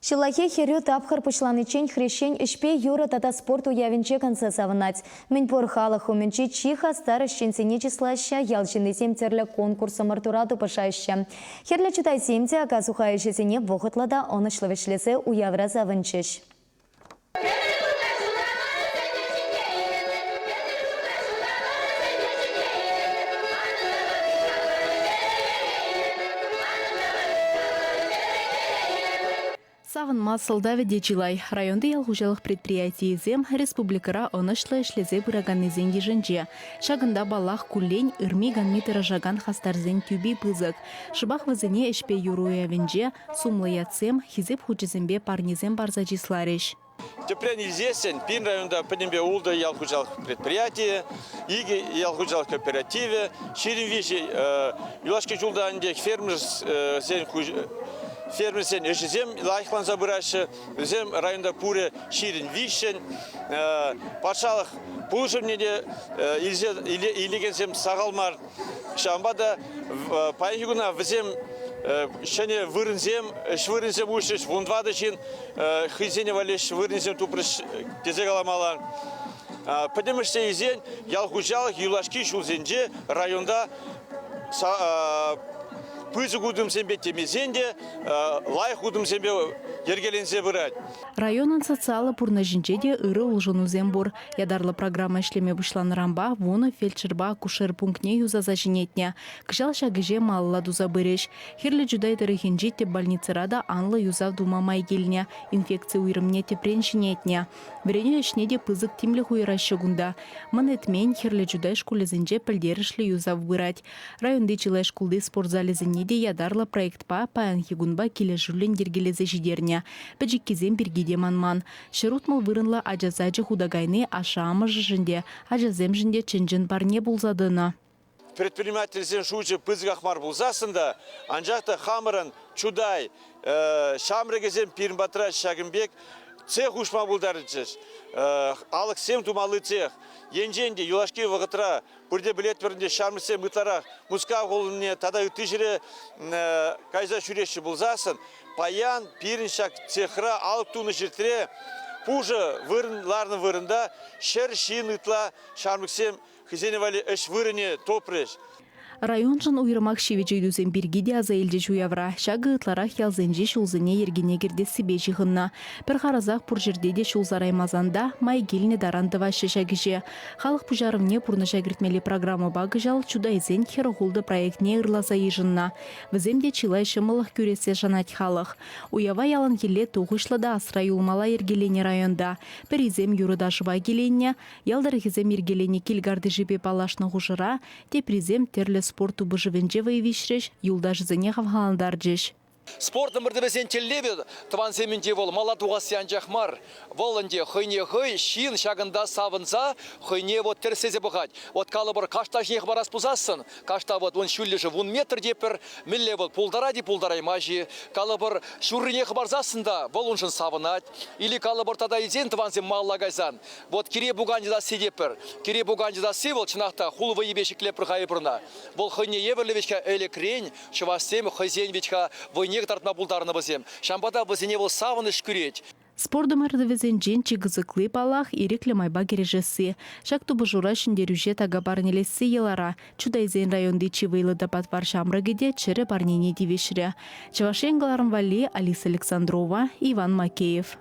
Шилахе херю тапхар пучланычен хрещень ишпе юра тата спорт уявинче конце савынать. Минпор халах уменчи чиха старощен синечислаща ялчины семтерлі конкурса мартурату пашаща. Херля читай семте, ака сухающий сине вохотлада онышлывешлесе уявра завынчеш. Савын масылда ведечилай. Районды ялхужалық предприятий зем республикара онышлы эшлезе бұраган незен ежінже. Шагында балах кулень ырмиган митера жаган хастарзен тюби пызык. Шыбах вазыне эшпе юруя венже сумлы ятсем хизеп хучезембе парнезем барзачислареш. Теперь известен пин районда поднебе улда ялхужалық предприятие, иги ялхужалық кооперативе, ширин вещи юлашки жулданде фермер сен эшизем лайхлан забырашы, зем районда пуре ширин вишен, патшалық пулышымнеде илеген сем сағалмар, шамбада пайгуна візем шане вырынзем, швырынзем ушеш, вундвады шин хызене валеш вырынзем тупрыш тезегаламалар. Поднемеште изен ялхужалық юлашки шулзенде районда пызы кудым сембе темезенде, лай кудым сембе ергеленсе бұрад. Районын социалы пурнажинчеде ыры улжыну зембур. Ядарлы программа ишлеме бұшланырамба, воны фельдшерба кушер пунктне юзаза жинетне. Кыжал шагыже малыла дуза быреш. Херлі жудай тарихинжетте больницарада анлы юзав думамай келіне. Инфекция уйрымне тепрен жинетне. Верене ішнеде пызык тимлі хуйра шыгунда. Манетмен херлі жудай шкулезінже пілдерішлі юзав бырать. Районды чилай шкулды спортзалезіне де ядарлы проектпа паян хигунба келе жүрлен дергелезе жидерне. Пәджіккезен бергеде манман. Шырутмал вырынла ажазаджы худагайны ашамы жынде, ажазем жынде чынжын барне булзадыны. Предпринимательсен шучы пызгахмар булзасында, анжақта хамырын чудай, шамрегезен пирмбатра шагымбек цех ушма булдарычыш. Алық сем тумалы цех. Енженде юлашки вағытра, бүрде білет бірінде шамрысе мұтарақ, мұска қолыне тада үтіжірі кайза шүреші бұлзасын, паян, пиріншак цехра, алып туны жертіре, пужы вырынларны вырында, шер шиын ұтла шамрыксем хызеневалі үш вырыне топреш. Районжын уйрымак шевечейдузен бергеде аза елде жуявра. Шагы ытларах ялзенже шулзыне ергене керде себе жиғынна. Бір қаразақ пұр жердеде шулзараймазанда май келіне дарандыва шешагіже. Халық пұжарымне пұрны шагіртмелі программа багы жал чудайзен херғулды проектне ырлаза ежынна. Віземде чилай шымылық көресе жанат халық. Уява ялан келе тоғышлада асыра юлмала ергелене районда. Бір изем юрыда жыва келене, ялдар хизем ергелене келгарды жіпе палашны ғужыра, тепризем терлі спорту быжывенже вайвишреш, юлдаш зене хавхаландар жеш. Спортын бірдібесен теллебе, тұван семінде бол малатуға сиян жақмар. Волынде хыйне хый, шин шагында савынса, хыйне вот терсезе бұғад. Вот калы бір кашта жех барас бұзасын. Кашта вот он шүллежі вун метр депір, милле вот пулдара де пулдарай мажи. Калы бір шүріне барзасында, бол оншын савынат. Или калы бір тада изен тұван зем малла гайзан. Вот кире бұғанжыда седепір. Кире бұғанжыда севол чынақта хулывы ебеші клепір қайыпырна. Бол хыйне ебірлі вечка әлі крень, шывастем хызен вечка войне тартма булдарны бізем. Шамбада бізіне бұл савыныш күрет. Спорды мардывезен женчи гызыклы палах иреклі майба кережесі. Шакту бұжура шындерюже тага барнелесі елара. Чудайзен районды чивейлы дапат бар шамрыгеде чыры барнене девешірі. Чавашенгаларым вали Алиса Александрова, Иван Макеев.